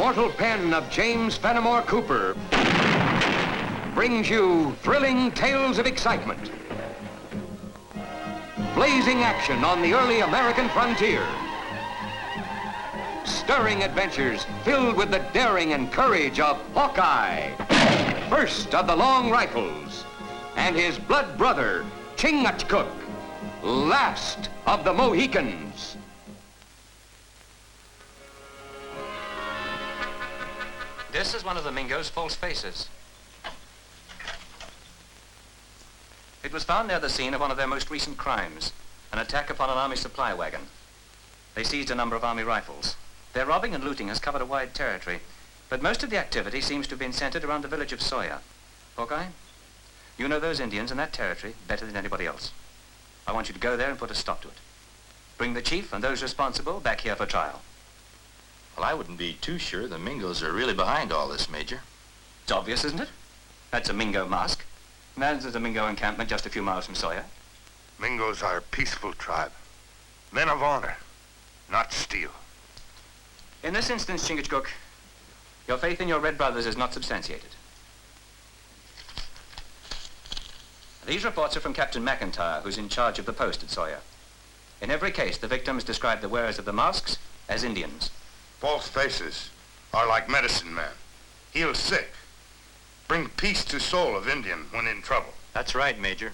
immortal pen of James Fenimore Cooper brings you thrilling tales of excitement, blazing action on the early American frontier, stirring adventures filled with the daring and courage of Hawkeye, first of the long rifles, and his blood brother, Chingachgook, last of the Mohicans. This is one of the Mingo's false faces. It was found near the scene of one of their most recent crimes, an attack upon an army supply wagon. They seized a number of army rifles. Their robbing and looting has covered a wide territory, but most of the activity seems to have been centered around the village of Sawyer. Hawkeye, you know those Indians in that territory better than anybody else. I want you to go there and put a stop to it. Bring the chief and those responsible back here for trial. Well, I wouldn't be too sure the Mingos are really behind all this, Major. It's obvious, isn't it? That's a Mingo mask. And there's a Mingo encampment just a few miles from Sawyer. Mingos are a peaceful tribe. Men of honor, not steel. In this instance, Chingachgook, your faith in your red brothers is not substantiated. These reports are from Captain McIntyre, who's in charge of the post at Sawyer. In every case, the victims describe the wearers of the masks as Indians. False faces are like medicine men. Heal sick. Bring peace to soul of Indian when in trouble. That's right, Major.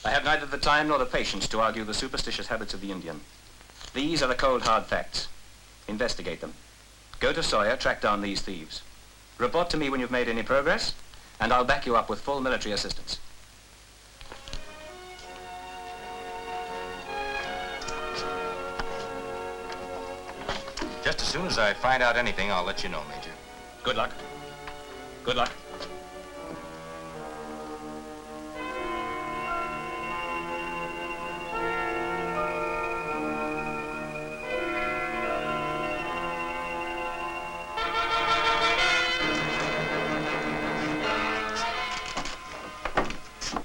I have neither the time nor the patience to argue the superstitious habits of the Indian. These are the cold, hard facts. Investigate them. Go to Sawyer, track down these thieves. Report to me when you've made any progress, and I'll back you up with full military assistance. Just as soon as I find out anything, I'll let you know, Major. Good luck. Good luck.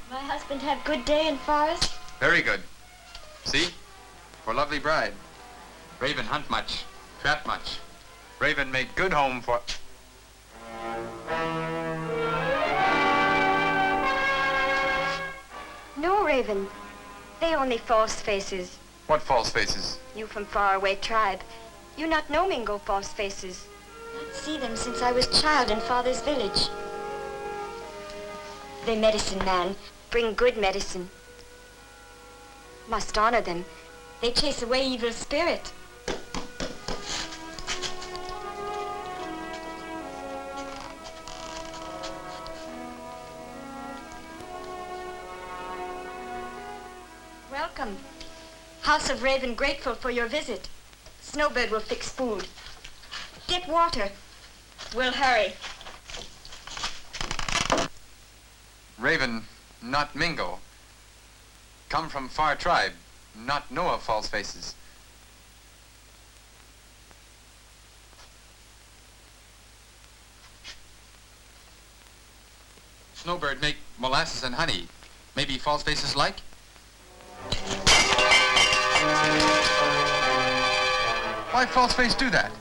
My husband have good day in forest? Very good. See? For lovely bride. Raven hunt much, trap much. Raven make good home for... No, Raven. They only false faces. What false faces? You from faraway tribe. You not know Mingo False Faces. Not see them since I was child in father's village. They medicine man, bring good medicine. Must honor them. They chase away evil spirit. Welcome. House of Raven grateful for your visit. Snowbird will fix food. Get water. We'll hurry. Raven, not Mingo. Come from far tribe, not know of false faces. Snowbird make molasses and honey. Maybe false faces like? Why false face do that?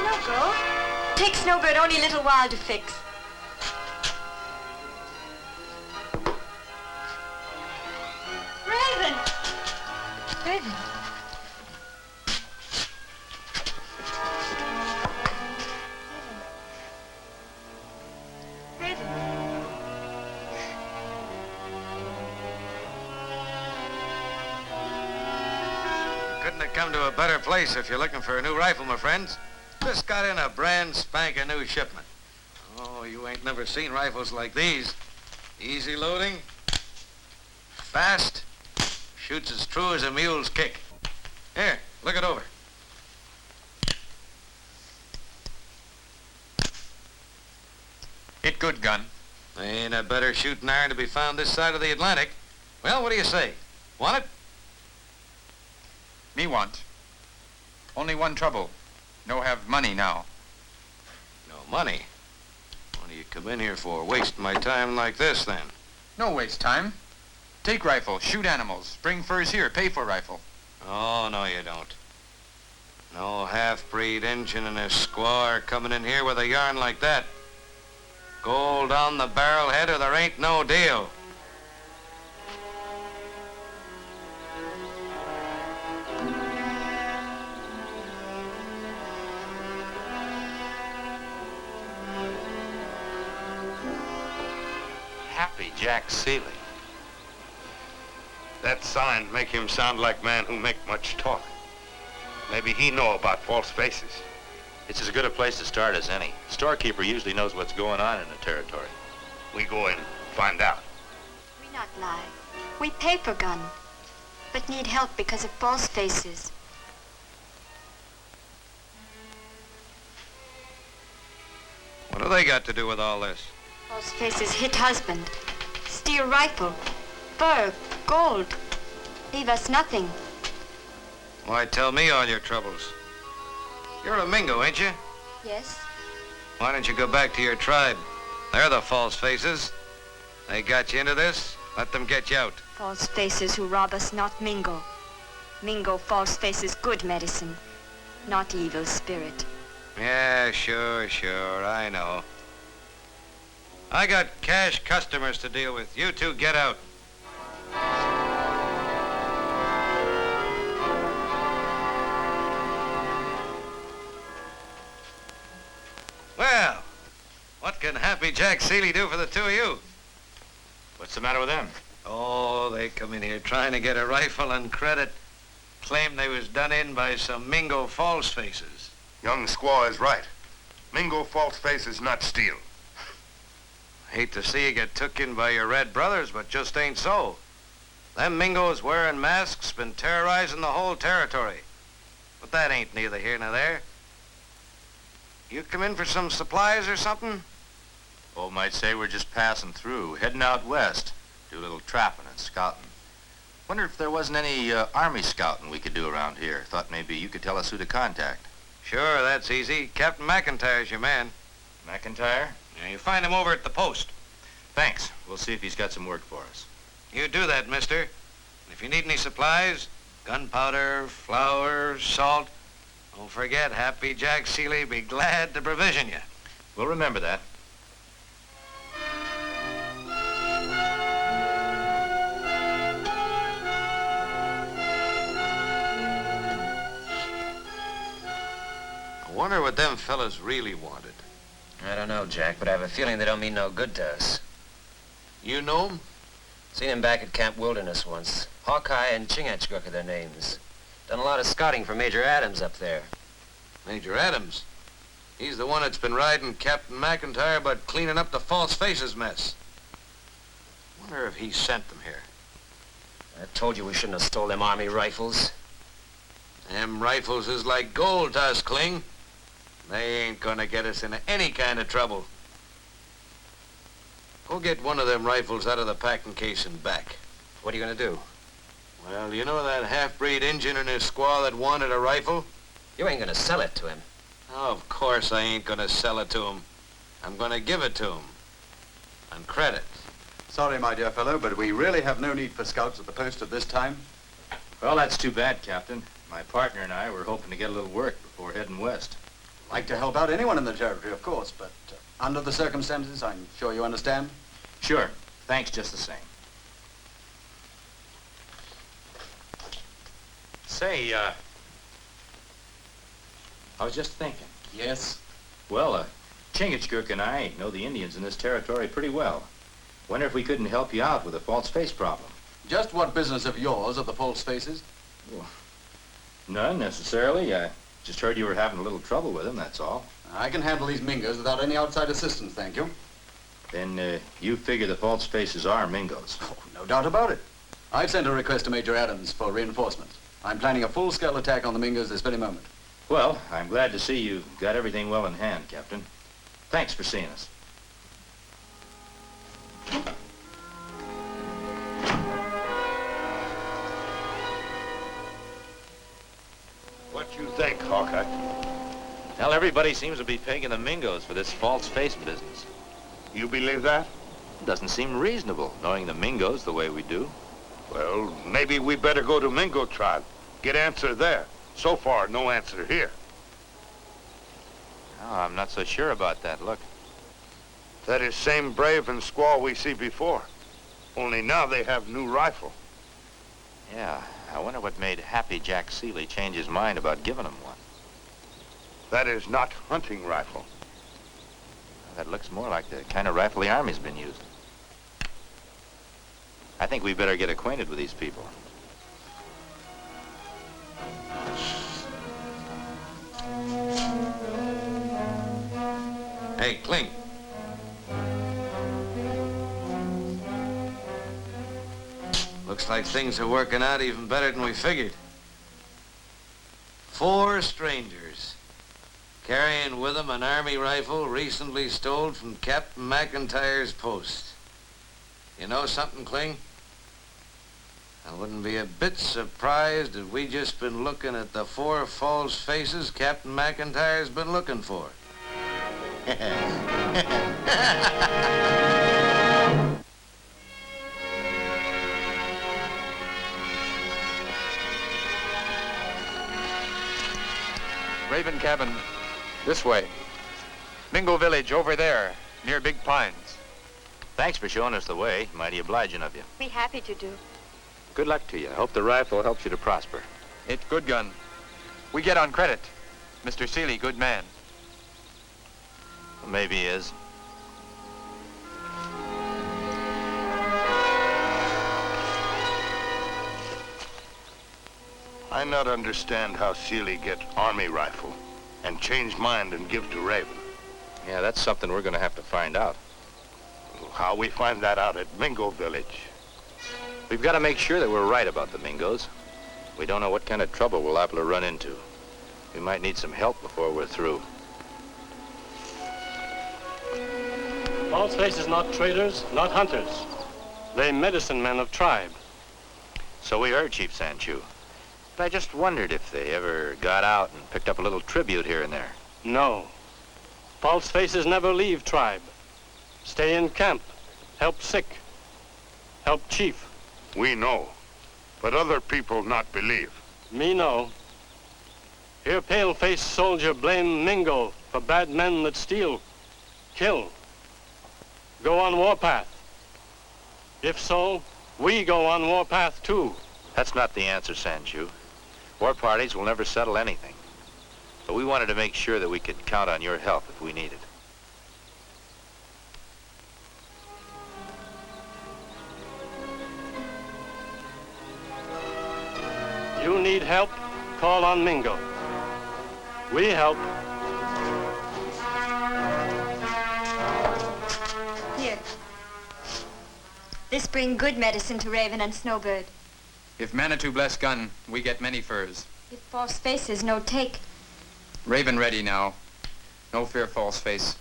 No go. Take Snowbird only a little while to fix. Raven! Raven. Raven. Couldn't have come to a better place if you're looking for a new rifle, my friends. Just got in a brand spanking new shipment. Oh, you ain't never seen rifles like these. Easy loading, fast, shoots as true as a mule's kick. Here, look it over. It good gun. Ain't a better shooting iron to be found this side of the Atlantic. Well, what do you say? Want it? Me want. Only one trouble. No have money now. No money? What do you come in here for? Wasting my time like this, then? No waste time. Take rifle, shoot animals, bring furs here, pay for rifle. Oh, no, you don't. No half-breed Injun and a squaw are coming in here with a yarn like that. Gold on the barrel head or there ain't no deal. Happy Jack Seeley. That sign make him sound like man who make much talk. Maybe he know about false faces. It's as good a place to start as any. Storekeeper usually knows what's going on in the territory. We go in, find out. We not lie. We pay for gun, but need help because of false faces. What do they got to do with all this? False faces hit husband. Steal rifle. Fur. Gold. Leave us nothing. Why, tell me all your troubles. You're a Mingo, ain't you? Yes? Why don't you go back to your tribe? They're the false faces. They got you into this. Let them get you out. False faces who rob us, not Mingo. Mingo false faces good medicine, not evil spirit. Yeah, sure, I know. I got cash customers to deal with. You two get out. Well, what can Happy Jack Seeley do for the two of you? What's the matter with them? Oh, they come in here trying to get a rifle and credit. Claim they was done in by some Mingo False Faces. Young squaw is right. Mingo false faces not steal. Hate to see you get took in by your red brothers, but just ain't so. Them Mingos wearing masks been terrorizing the whole territory. But that ain't neither here nor there. You come in for some supplies or something? Oh, might say we're just passing through, heading out west. Do a little trapping and scouting. Wonder if there wasn't any army scouting we could do around here. Thought maybe you could tell us who to contact. Sure, that's easy. Captain McIntyre's your man. McIntyre? Yeah, you find him over at the post. Thanks. We'll see if he's got some work for us. You do that, mister. And if you need any supplies, gunpowder, flour, salt, don't forget, Happy Jack Seeley be glad to provision you. We'll remember that. I wonder what them fellas really wanted. I don't know, Jack, but I have a feeling they don't mean no good to us. You know 'em? Seen him back at Camp Wilderness once. Hawkeye and Chingachgook are their names. Done a lot of scouting for Major Adams up there. Major Adams. He's the one that's been riding Captain McIntyre about cleaning up the False Faces mess. Wonder if he sent them here. I told you we shouldn't have stole them army rifles. Them rifles is like gold to us, Kling. They ain't gonna get us into any kind of trouble. Go get one of them rifles out of the packing case and back. What are you gonna do? Well, you know that half-breed Injun and his squaw that wanted a rifle? You ain't gonna sell it to him. Of course I ain't gonna sell it to him. I'm gonna give it to him. On credit. Sorry, my dear fellow, but we really have no need for scouts at the post at this time. Well, that's too bad, Captain. My partner and I were hoping to get a little work before heading west. Like to help out anyone in the territory, of course, but under the circumstances, I'm sure you understand. Sure. Thanks just the same. Say, I was just thinking. Yes? Well, Chingachgook and I know the Indians in this territory pretty well. Wonder if we couldn't help you out with a false face problem. Just what business of yours are the false faces? Well, none necessarily. I just heard you were having a little trouble with them, that's all. I can handle these Mingos without any outside assistance, thank you. Then you figure the false faces are Mingos. Oh, no doubt about it. I've sent a request to Major Adams for reinforcements. I'm planning a full-scale attack on the Mingos this very moment. Well, I'm glad to see you got everything well in hand, Captain. Thanks for seeing us. Everybody seems to be pegging the Mingos for this false face business. You believe that? It doesn't seem reasonable, knowing the Mingos the way we do. Well, maybe we better go to Mingo tribe. Get answer there. So far, no answer here. Oh, I'm not so sure about that. Look. That is same brave and squaw we see before. Only now they have new rifle. Yeah, I wonder what made Happy Jack Seeley change his mind about giving him one. That is not hunting rifle. That looks more like the kind of rifle the Army's been using. I think we better get acquainted with these people. Hey, Clink. Looks like things are working out even better than we figured. 4 strangers, carrying with them an Army rifle recently stole from Captain McIntyre's post. You know something, Kling? I wouldn't be a bit surprised if we just been looking at the 4 false faces Captain McIntyre's been looking for. Raven cabin, this way. Mingo village over there, near Big Pines. Thanks for showing us the way. Mighty obliging of you. Be happy to do. Good luck to you. I hope the rifle helps you to prosper. It's good gun. We get on credit. Mr. Seeley, good man. Well, maybe he is. I not understand how Seeley get Army rifle and change mind and give to Raven. Yeah, that's something we're going to have to find out. How we find that out at Mingo village. We've got to make sure that we're right about the Mingos. We don't know what kind of trouble we're liable to run into. We might need some help before we're through. False faces not traders, not hunters. They medicine men of tribe. So we heard, Chief Sanchu. But I just wondered if they ever got out and picked up a little tribute here and there. No. False faces never leave tribe. Stay in camp. Help sick. Help chief. We know, but other people not believe. Me know. Here pale-faced soldier blame Mingo for bad men that steal, kill, go on warpath. If so, we go on warpath too. That's not the answer, Sanchu. War parties will never settle anything. But we wanted to make sure that we could count on your help if we needed. You need help, call on Mingo. We help. Here. This bring good medicine to Raven and Snowbird. If Manitou bless gun, we get many furs. If false faces no take. Raven ready now. No fear, false face.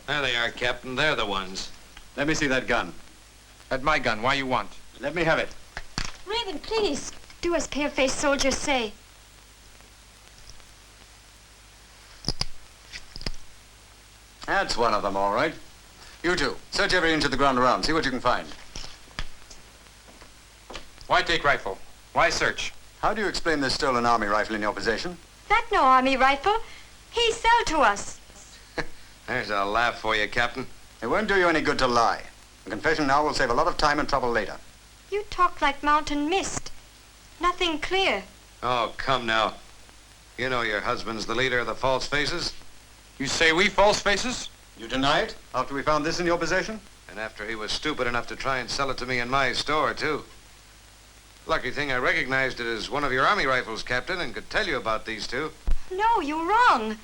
There they are, Captain. They're the ones. Let me see that gun. At my gun, why you want? Let me have it. Raven, please, do as pale-faced soldiers say. That's one of them, all right. You two, search every inch of the ground around. See what you can find. Why take rifle? Why search? How do you explain this stolen Army rifle in your possession? That no Army rifle. He sell to us. There's a laugh for you, Captain. It won't do you any good to lie. A confession now will save a lot of time and trouble later. You talk like mountain mist. Nothing clear. Oh, come now. You know your husband's the leader of the false faces. You say we false faces? You deny it, after we found this in your possession? And after he was stupid enough to try and sell it to me in my store, too. Lucky thing I recognized it as one of your Army rifles, Captain, and could tell you about these two. No, you wrong.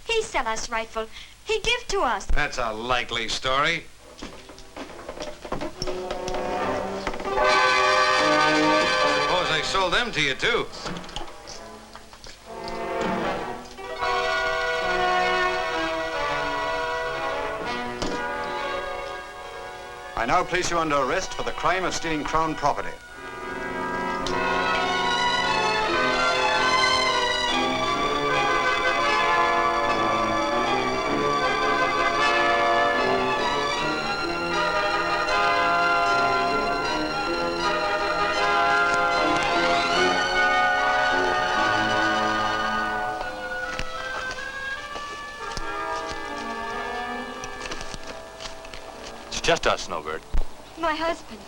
He sell us rifle. He give to us. That's a likely story. Suppose I sold them to you, too. I now place you under arrest for the crime of stealing Crown property. It's just us, Snowbird. My husband.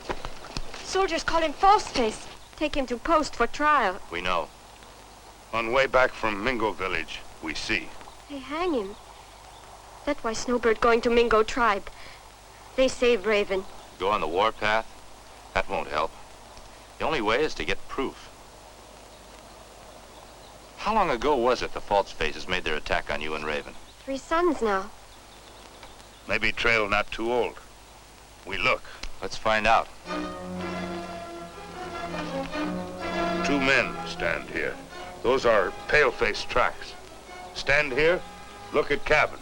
Soldiers call him False Face. Take him to post for trial. We know. On way back from Mingo village, we see. They hang him. That's why Snowbird going to Mingo tribe. They save Raven. Go on the warpath? That won't help. The only way is to get proof. How long ago was it the False Faces made their attack on you and Raven? 3 sons now. Maybe trail not too old. We look. Let's find out. 2 men stand here. Those are pale-faced tracks. Stand here, look at cabin.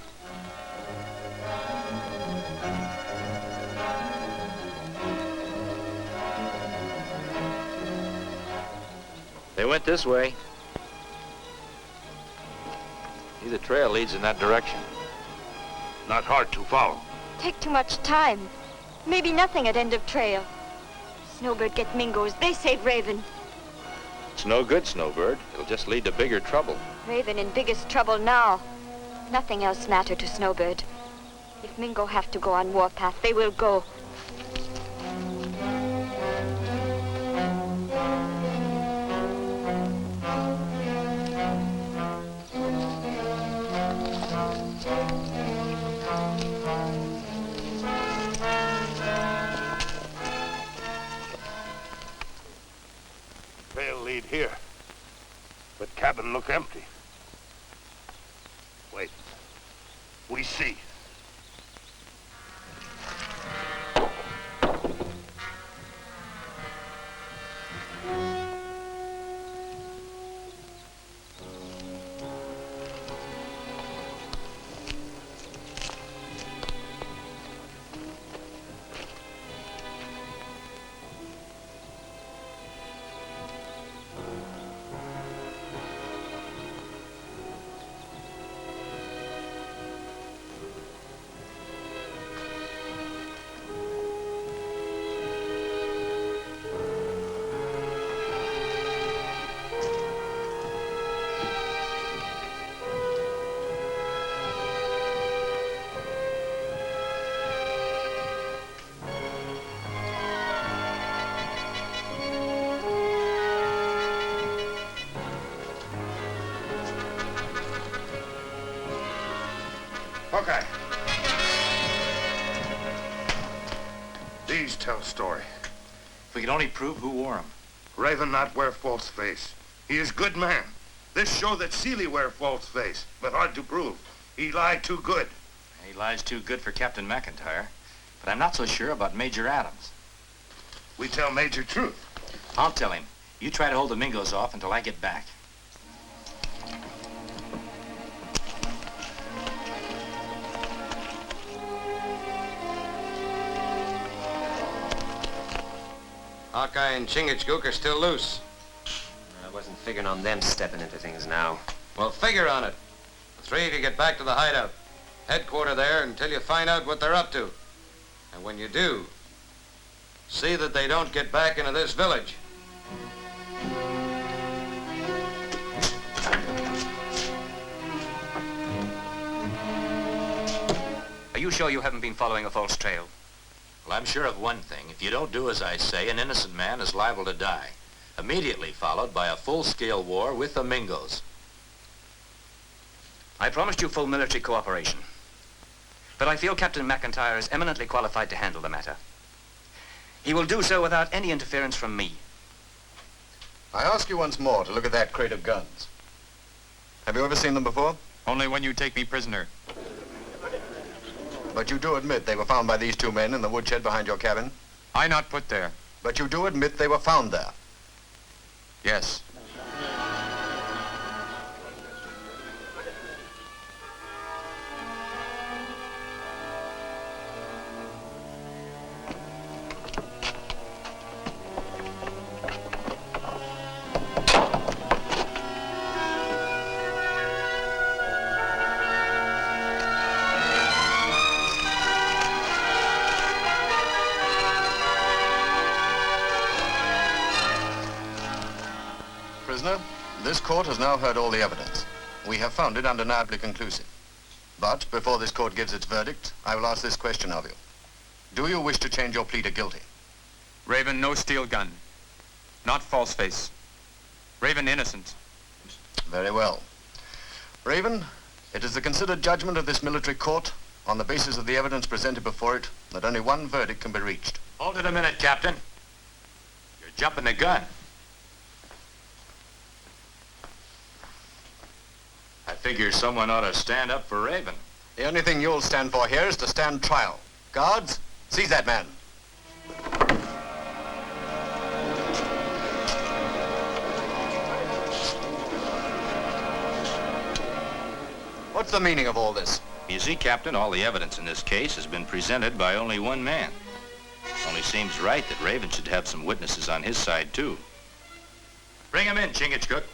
They went this way. See, the trail leads in that direction. Not hard to follow. Take too much time. Maybe nothing at end of trail. Snowbird get Mingos. They save Raven. It's no good, Snowbird. It'll just lead to bigger trouble. Raven in biggest trouble now. Nothing else matter to Snowbird. If Mingo have to go on warpath, they will go. Trail lead here, but cabin look empty. Wait, we see. Hawkeye. These tell story. If we could only prove who wore them. Raven not wear false face. He is good man. This show that Seeley wear false face, but hard to prove. He lied too good. He lies too good for Captain McIntyre, but I'm not so sure about Major Adams. We tell Major truth. I'll tell him. You try to hold the Mingos off until I get back. Hawkeye and Chingachgook are still loose. I wasn't figuring on them stepping into things now. Well, figure on it. The 3 of you get back to the hideout. Headquarter there until you find out what they're up to. And when you do, see that they don't get back into this village. Are you sure you haven't been following a false trail? Well, I'm sure of one thing. If you don't do as I say, an innocent man is liable to die. Immediately followed by a full-scale war with the Mingos. I promised you full military cooperation. But I feel Captain McIntyre is eminently qualified to handle the matter. He will do so without any interference from me. I ask you once more to look at that crate of guns. Have you ever seen them before? Only when you take me prisoner. But you do admit they were found by these 2 men in the woodshed behind your cabin? I not put there. But you do admit they were found there? Yes. This court has now heard all the evidence. We have found it undeniably conclusive. But before this court gives its verdict, I will ask this question of you. Do you wish to change your plea to guilty? Raven, no steel gun. Not false face. Raven, innocent. Very well. Raven, it is the considered judgment of this military court, on the basis of the evidence presented before it, that only one verdict can be reached. Hold it a minute, Captain. You're jumping the gun. I figure someone ought to stand up for Raven. The only thing you'll stand for here is to stand trial. Guards, seize that man. What's the meaning of all this? You see, Captain, all the evidence in this case has been presented by only one man. Only seems right that Raven should have some witnesses on his side, too. Bring him in, Chingachgook.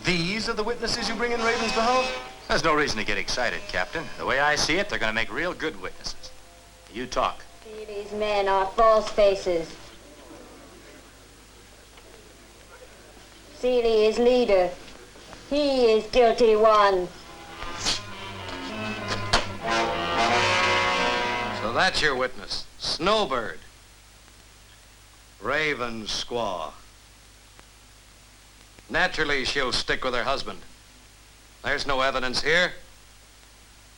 These are the witnesses you bring in Raven's behalf? There's no reason to get excited, Captain. The way I see it, they're going to make real good witnesses. You talk. These men are false faces. Seeley is leader. He is guilty one. So that's your witness, Snowbird. Raven's squaw. Naturally, she'll stick with her husband. There's no evidence here.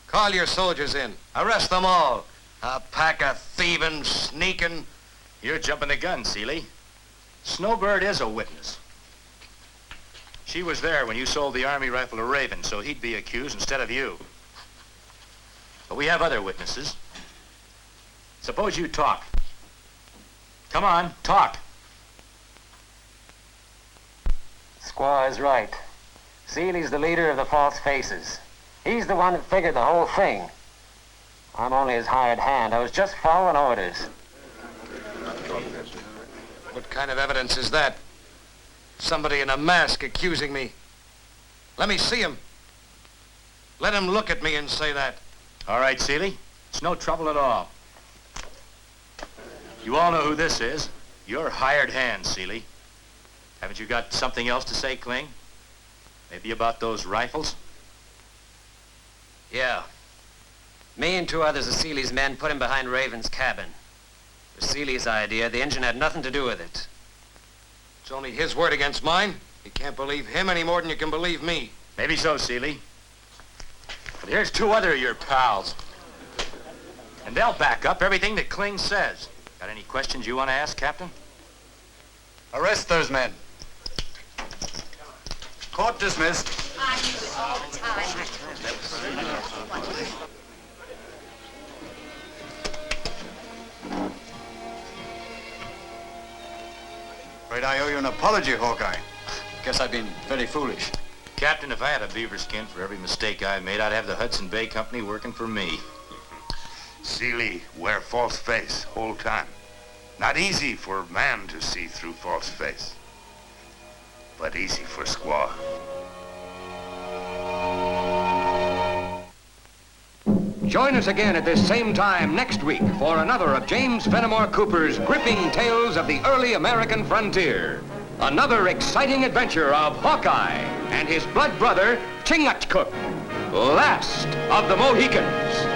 Call your soldiers in. Arrest them all. A pack of thieving, sneaking. You're jumping the gun, Seeley. Snowbird is a witness. She was there when you sold the Army rifle to Raven, so he'd be accused instead of you. But we have other witnesses. Suppose you talk. Come on, talk. Squaw is right. Seeley's the leader of the false faces. He's the one that figured the whole thing. I'm only his hired hand. I was just following orders. What kind of evidence is that? Somebody in a mask accusing me. Let me see him. Let him look at me and say that. All right, Seeley. It's no trouble at all. You all know who this is. You're hired hand, Seeley. Haven't you got something else to say, Kling? Maybe about those rifles? Yeah. Me and two others of Seeley's men put him behind Raven's cabin. It was Seeley's idea. The engine had nothing to do with it. It's only his word against mine. You can't believe him any more than you can believe me. Maybe so, Seeley. But here's two other of your pals. And they'll back up everything that Kling says. Got any questions you want to ask, Captain? Arrest those men. Court dismissed. I knew it all the time. Afraid I owe you an apology, Hawkeye. Guess I've been very foolish. Captain, if I had a beaver skin for every mistake I made, I'd have the Hudson Bay Company working for me. Seeley wear false face whole time. Not easy for man to see through false face, but easy for squaw. Join us again at this same time next week for another of James Fenimore Cooper's gripping tales of the early American frontier. Another exciting adventure of Hawkeye and his blood brother, Chingachgook, last of the Mohicans.